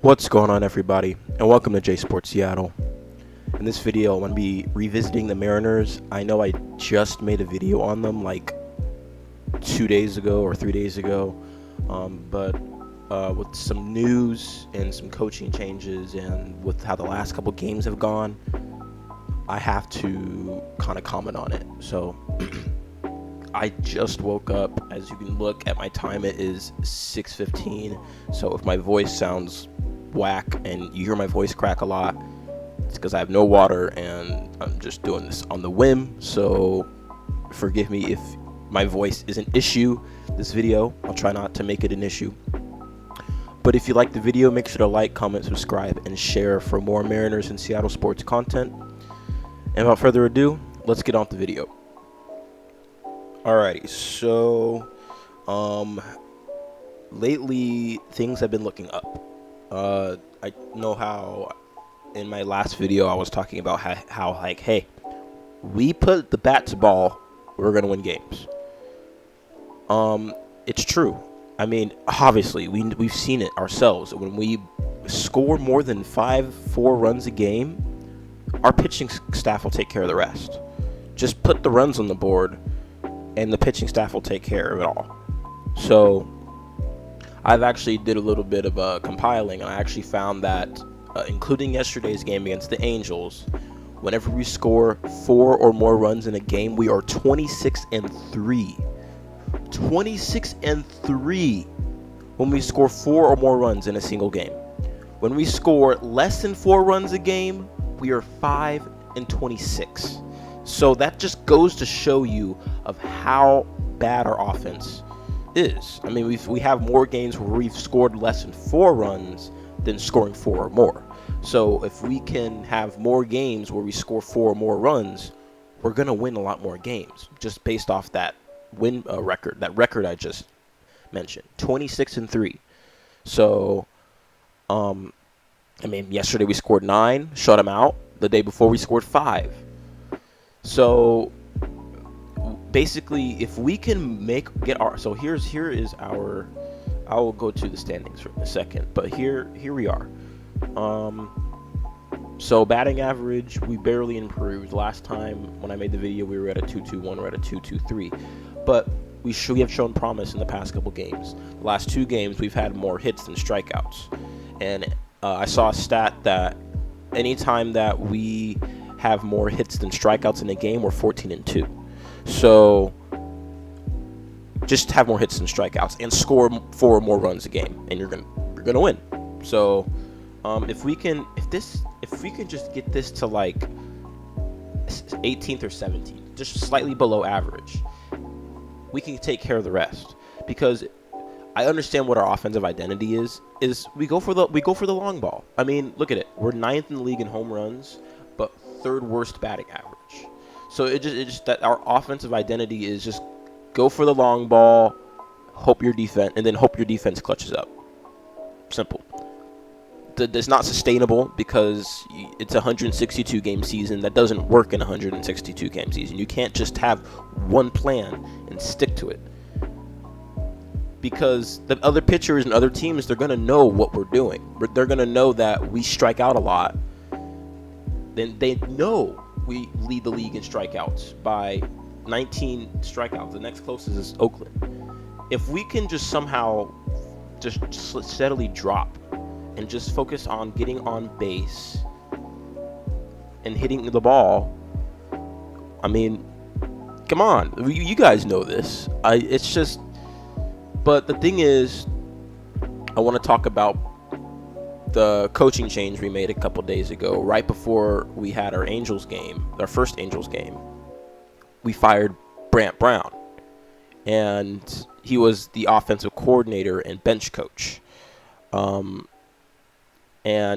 What's going on, everybody, and welcome to J Sports Seattle. In this video, I'm going to be revisiting the Mariners. I know I just made a video on them like 2 days ago or 3 days ago, but with some news and some coaching changes and with how the last couple games have gone, I have to kind of comment on it. So I just woke up. As you can look at my time, it is 6:15. So if my voice sounds whack and you hear my voice crack a lot, it's because I have no water and I'm just doing this on the whim. So forgive me if my voice is an issue this video. I'll try not to make it an issue. But if you like the video, make sure to like, comment, subscribe, and share for more Mariners and Seattle sports content. And without further ado, let's get on with the video. Alrighty, so lately things have been looking up. I know how in my last video I was talking about how like, hey, we put the bat to ball, we're gonna win games. It's true. I mean, obviously we've seen it ourselves. When we score more than 4 runs a game, our pitching staff will take care of the rest. Just put the runs on the board and the pitching staff will take care of it all. So I've actually did a little bit of compiling, and I actually found that including yesterday's game against the Angels, whenever we score 4 or more runs in a game, we are 26-3. 26-3 when we score 4 or more runs in a single game. When we score less than 4 runs a game, we are 5-26. So that just goes to show you of how bad our offense is. I mean, we have more games where we've scored less than 4 runs than scoring 4 or more. So if we can have more games where we score 4 or more runs, we're going to win a lot more games just based off that win record, that record I just mentioned, 26-3. So, I mean, yesterday we scored 9, shut them out. The day before we scored 5. So basically, if we can here is our, I will go to the standings for a second, but here we are. So batting average, we barely improved. Last time when I made the video, we were at a 2.21, we're at a 2.23, but we have shown promise in the past couple games. The last 2 games, we've had more hits than strikeouts, and I saw a stat that anytime that we have more hits than strikeouts in a game, we're 14-2. So just have more hits than strikeouts and score 4 or more runs a game, and you're gonna win. So if we can just get this to like 18th or 17th, just slightly below average, we can take care of the rest. Because I understand what our offensive identity is we go for the long ball. I mean, look at it. We're 9th in the league in home runs, but 3rd worst batting average. So it just that our offensive identity is just go for the long ball, hope your defense clutches up. Simple. That's not sustainable because it's a 162 game season. That doesn't work in a 162 game season. You can't just have one plan and stick to it. Because the other pitchers and other teams, they're going to know what we're doing. They're going to know that we strike out a lot. Then they know we lead the league in strikeouts by 19 strikeouts. The next closest is Oakland. If we can just somehow just steadily drop and just focus on getting on base and hitting the ball, I mean, come on. You guys know this. It's just... But the thing is, I want to talk about the coaching change we made a couple days ago. Right before we had our first Angels game, we fired Brant Brown. And he was the offensive coordinator and bench coach. And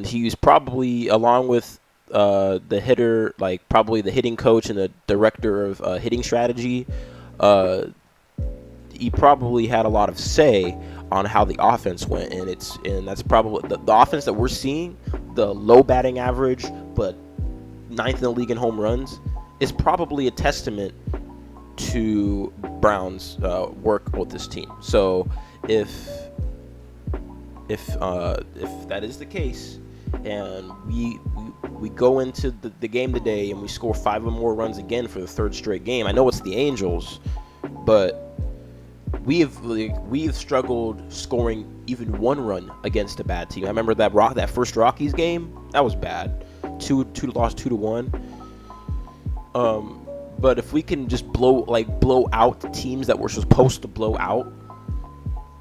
he was probably, along with the hitter, like probably the hitting coach and the director of hitting strategy, he probably had a lot of say on how the offense went, and that's probably the offense that we're seeing, the low batting average but 9th in the league in home runs, is probably a testament to Brown's work with this team. So if if that is the case, and we go into the game today and we score 5 or more runs again for the 3rd straight game. I know it's the Angels, but we've struggled scoring even 1 run against a bad team. I remember that first Rockies game. That was bad. Lost 2-1. But if we can just blow out teams that we're supposed to blow out,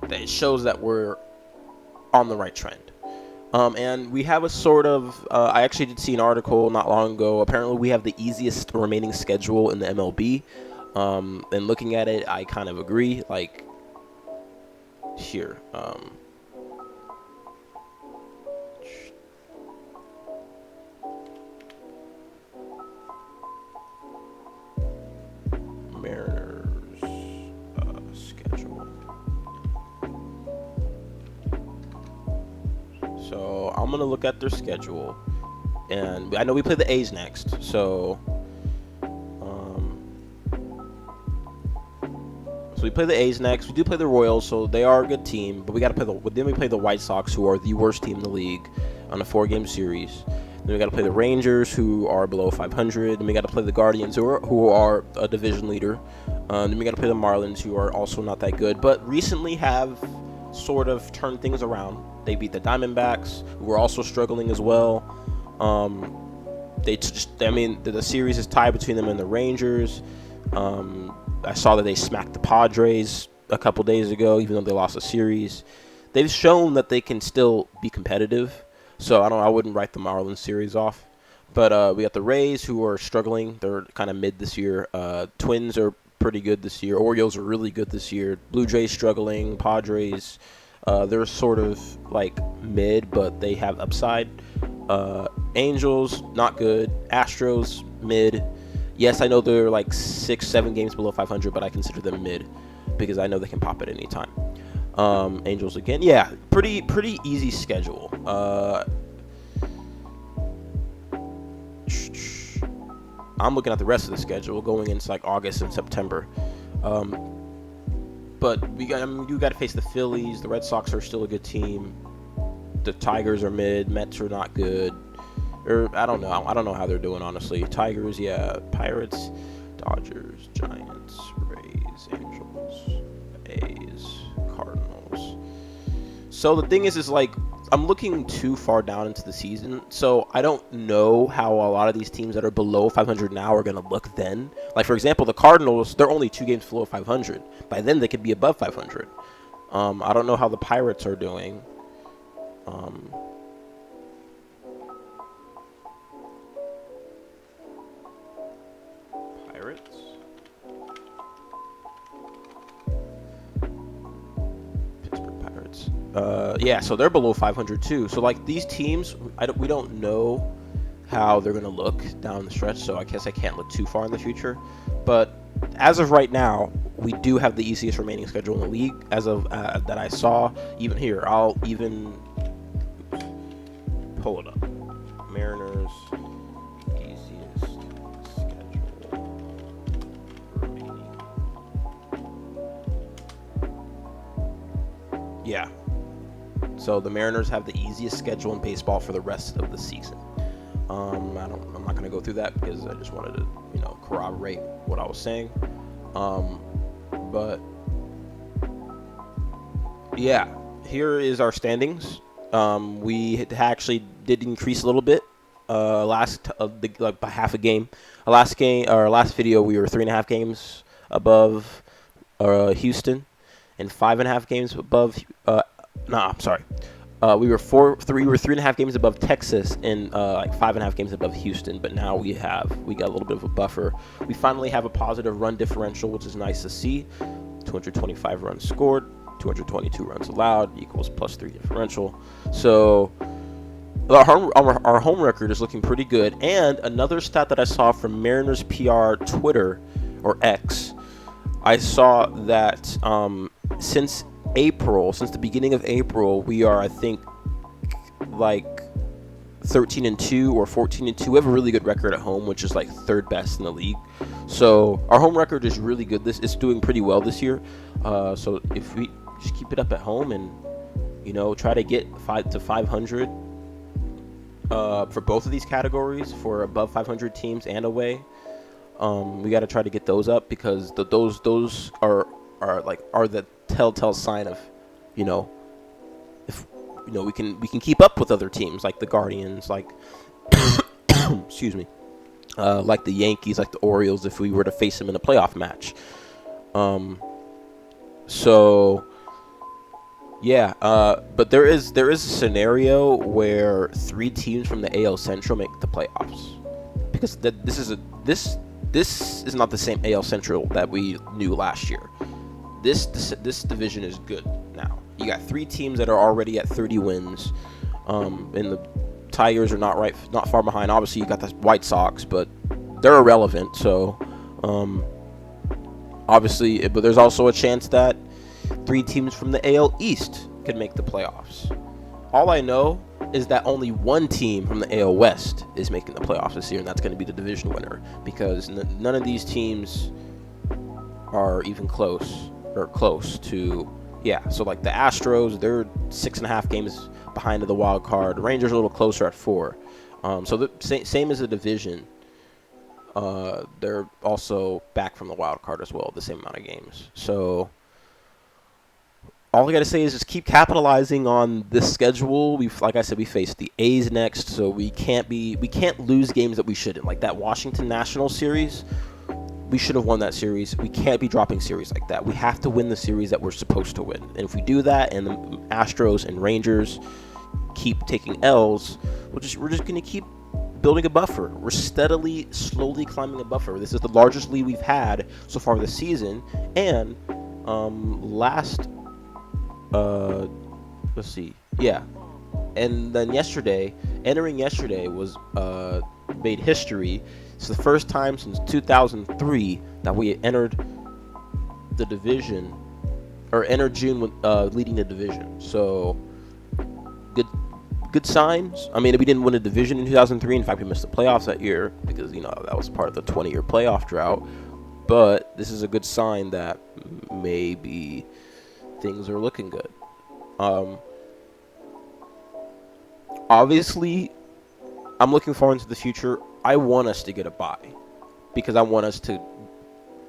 it shows that we're on the right trend. And we have a sort of, I actually did see an article not long ago. Apparently we have the easiest remaining schedule in the MLB. And looking at it, I kind of agree. Like, here. Mariners schedule. So I'm gonna look at their schedule, and I know we play the A's next. So we play the A's next. We do play the Royals, so they are a good team. But we got to play then we play the White Sox, who are the worst team in the league, on a 4-game series. Then we got to play the Rangers, who are below 500. And we got to play the Guardians, who are a division leader. Then we got to play the Marlins, who are also not that good, but recently have sort of turned things around. They beat the Diamondbacks, who are also struggling as well. The series is tied between them and the Rangers. I saw that they smacked the Padres a couple days ago, even though they lost a series. They've shown that they can still be competitive, so I wouldn't write the Marlins series off. But we got the Rays, who are struggling. They're kind of mid this year. Twins are pretty good this year. Orioles are really good this year. Blue Jays struggling. Padres, they're sort of like mid, but they have upside. Angels, not good. Astros, mid. Yes, I know they're like 6-7 games below 500, but I consider them mid because I know they can pop at any time. Angels again, yeah, pretty easy schedule. I'm looking at the rest of the schedule going into like August and September. But you got to face the Phillies. The Red Sox are still a good team. The Tigers are mid. Mets are not good. Or I don't know. I don't know how they're doing, honestly. Tigers, yeah. Pirates, Dodgers, Giants, Rays, Angels, A's, Cardinals. So the thing is like, I'm looking too far down into the season, so I don't know how a lot of these teams that are below 500 now are going to look then. Like, for example, the Cardinals, they're only 2 games below 500. By then, they could be above 500. I don't know how the Pirates are doing. Pirates? Pittsburgh Pirates. Yeah, so they're below 500 too. So like these teams, we don't know how they're gonna look down the stretch. So I guess I can't look too far in the future. But as of right now, we do have the easiest remaining schedule in the league. As of that I saw, even here, I'll even pull it up. Mariners easiest schedule remaining. Yeah. So the Mariners have the easiest schedule in baseball for the rest of the season. I'm not going to go through that because I just wanted to, corroborate what I was saying. But yeah, here is our standings. We actually did increase a little bit. By half a game. Last video we were 3.5 games above Houston, and 5.5 games above. We were 3.5 games above Texas and 5.5 games above Houston. But now we got a little bit of a buffer. We finally have a positive run differential, which is nice to see. 225 runs scored, 222 runs allowed equals +3 differential. So our home record is looking pretty good. And another stat that I saw from Mariners PR Twitter or X, I saw that since the beginning of April, we are, I think, like 13-2 or 14-2. We have a really good record at home, which is like 3rd best in the league. So our home record is really good. It's doing pretty well this year. So if we just keep it up at home and You know, try to get 500 for both of these categories for above 500 teams and away. We got to try to get those up because those are the telltale sign of, you know, if you know we can keep up with other teams like the Guardians, like excuse me, like the Yankees, like the Orioles, if we were to face them in a playoff match. So yeah, but there is a scenario where 3 teams from the AL Central make the playoffs, because this is not the same AL Central that we knew last year. This division is good now. You got 3 teams that are already at 30 wins, and the Tigers are not far behind. Obviously, you got the White Sox, but they're irrelevant. So, obviously, but there's also a chance that 3 teams from the AL East could make the playoffs. All I know is that only 1 team from the AL West is making the playoffs this year, and that's going to be the division winner, because none of these teams are even close to. Yeah, so like the Astros, they're 6.5 games behind of the wild card. The Rangers are a little closer at 4. So the same as the division. They're also back from the wild card as well, the same amount of games. So all I got to say is just keep capitalizing on this schedule. Like I said, we face the A's next, so we can't lose games that we shouldn't. Like that Washington Nationals series, we should have won that series. We can't be dropping series like that. We have to win the series that we're supposed to win. And if we do that, and the Astros and Rangers keep taking L's, we're just going to keep building a buffer. We're slowly climbing a buffer. This is the largest lead we've had so far this season. And let's see. Yeah. And then entering yesterday was made history. It's the first time since 2003 that we entered the division, or entered June with, leading the division. So good signs. I mean, we didn't win a division in 2003. In fact, we missed the playoffs that year because, you know, that was part of the 20-year playoff drought. But this is a good sign that maybe things are looking good. Obviously, I'm looking forward to the future. I want us to get a bye because I want us to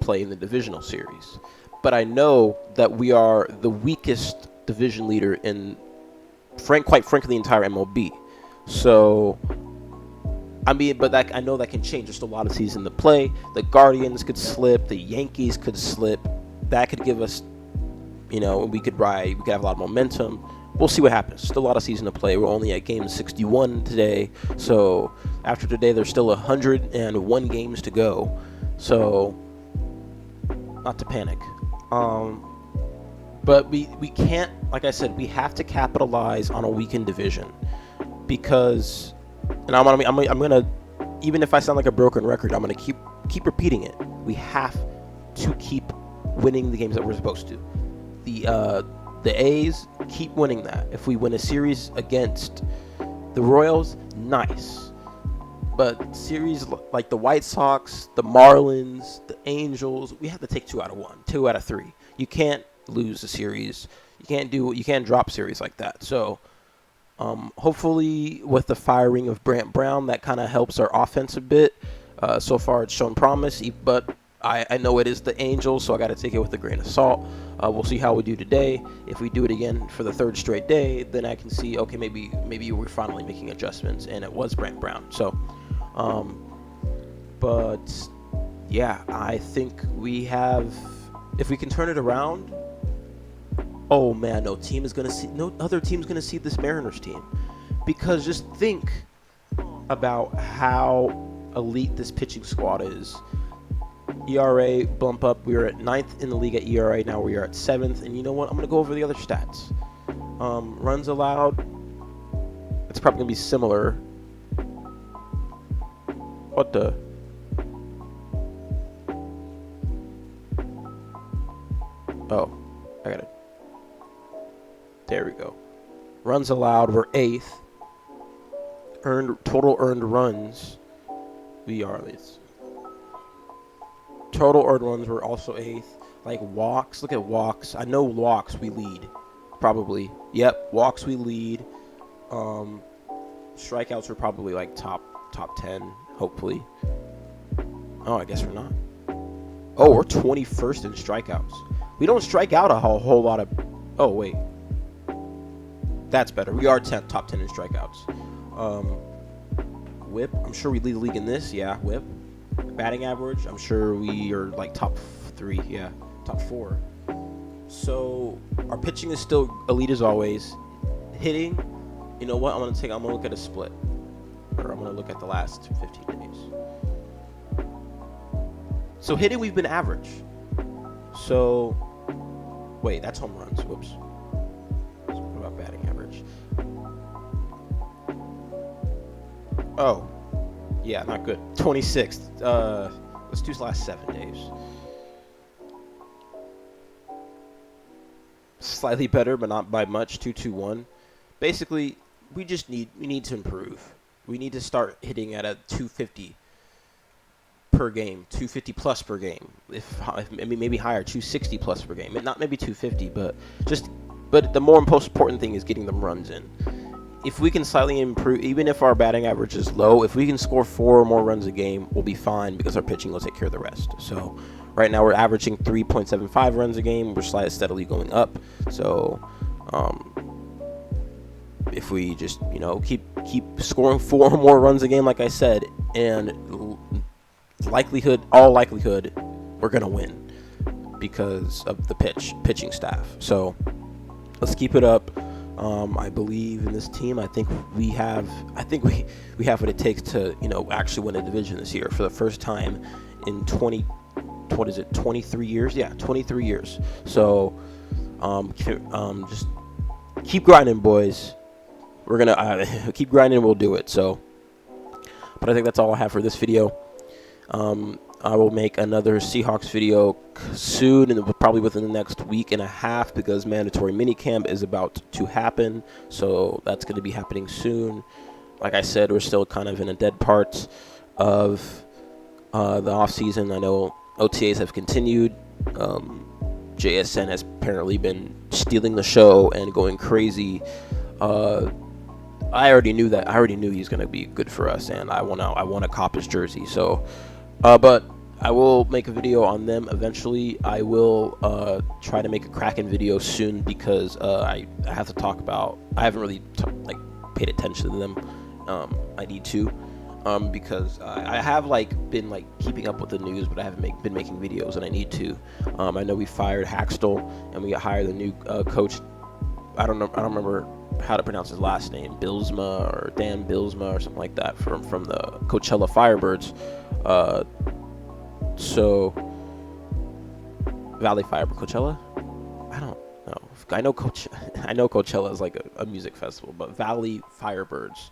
play in the divisional series. But I know that we are the weakest division leader in, quite frankly, the entire MLB. So, I mean, but I know that can change. There's still a lot of season to play. The Guardians could slip. The Yankees could slip. That could give us, you know, we could have a lot of momentum. We'll see what happens. Still a lot of season to play. We're only at game 61 today. So after today, there's still 101 games to go. So not to panic. But we can't, like I said, we have to capitalize on a weakened division, because, and I'm gonna, even if I sound like a broken record, I'm gonna keep repeating it. We have to keep winning the games that we're supposed to. The A's, keep winning that. If we win a series against the Royals, nice. But series like the White Sox, the Marlins, the Angels, we have to take 2 out of 1, 2 out of 3. You can't lose a series. You can't drop series like that. So hopefully with the firing of Brant Brown, that kind of helps our offense a bit. So far it's shown promise, but I know it is the Angels, so I got to take it with a grain of salt. We'll see how we do today. If we do it again for the 3rd straight day, then I can see, okay, maybe we're finally making adjustments, and it was Brant Brown. So, but yeah, I think we have. If we can turn it around, oh man, no other team's gonna see this Mariners team, because just think about how elite this pitching squad is. ERA bump up. We were at 9th in the league at ERA. Now we are at 7th. And you know what? I'm going to go over the other stats. Runs allowed. It's probably going to be similar. What the? Oh, I got it. There we go. Runs allowed, we're 8th. Total earned runs. Total earned runs were also 8th. Like walks, look at walks. I know walks we lead. Probably. Yep. Walks we lead. Strikeouts are probably like top 10, hopefully. Oh, I guess we're not. Oh, we're 21st in strikeouts. We don't strike out a whole lot of... Oh, wait. That's better. We are top 10 in strikeouts. Whip. I'm sure we lead the league in this. Yeah, whip. Batting average. I'm sure we are like top 3. Yeah, top 4. So our pitching is still elite as always. Hitting, you know what? I'm gonna look at a split, or I'm gonna look at the last 15 days. So hitting, we've been average. So wait, that's home runs. Whoops. What about batting average? Oh, yeah, not good. 26th. Let's do the last 7 days. Slightly better, but not by much. 2.21. Basically, we need to improve. We need to start hitting at a 250 per game, 250 plus per game. If maybe higher, 260 plus per game. Not maybe 250, but the more important thing is getting them runs in. If we can slightly improve, even if our batting average is low, if we can score 4 or more runs a game, we'll be fine because our pitching will take care of the rest. So right now we're averaging 3.75 runs a game. We're steadily going up. So if we just keep scoring 4 or more runs a game, like I said, and all likelihood, we're gonna win because of the pitching staff. So let's keep it up. I believe in this team. I think we have what it takes to actually win a division this year for the first time in 23 years. Yeah, 23 years. So just keep grinding, boys. We're gonna keep grinding. We'll do it. So, but I think that's all I have for this video. I will make another Seahawks video soon, and probably within the next week and a half, because mandatory minicamp is about to happen. So that's going to be happening soon. Like I said, we're still kind of in a dead part of the off season. I know OTAs have continued. JSN has apparently been stealing the show and going crazy. I already knew that. I already knew he's going to be good for us, and I want to cop his jersey. So, but I will make a video on them eventually. I will try to make a Kraken video soon, because I have to talk about. I haven't really paid attention to them. I need to, because I have been keeping up with the news, but I haven't been making videos, and I need to. I know we fired Haxtell, and we hired a new coach. I don't remember how to pronounce his last name, Bilsma or Dan Bilsma or something like that, from the Coachella Firebirds. So Valley Firebird, Coachella? I don't know. I know Coachella is like a music festival, but Valley Firebirds.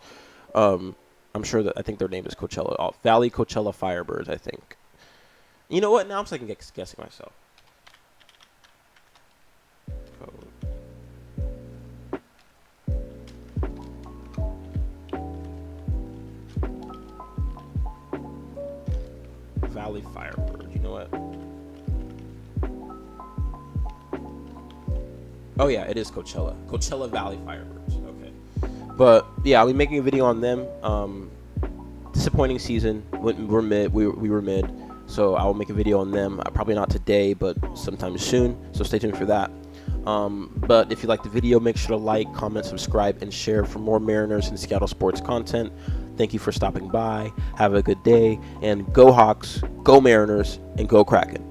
I'm sure I think their name is Coachella. Valley Coachella Firebirds, I think. You know what? Now I'm guessing myself. Valley Firebird. You know what? Oh yeah, it is Coachella. Coachella Valley Firebirds. Okay. But yeah, I'll be making a video on them. Disappointing season. We're mid. We were mid. So I will make a video on them. Probably not today, but sometime soon. So stay tuned for that. But if you like the video, make sure to like, comment, subscribe, and share for more Mariners and Seattle sports content. Thank you for stopping by. Have a good day, and go Hawks, go Mariners, and go Kraken.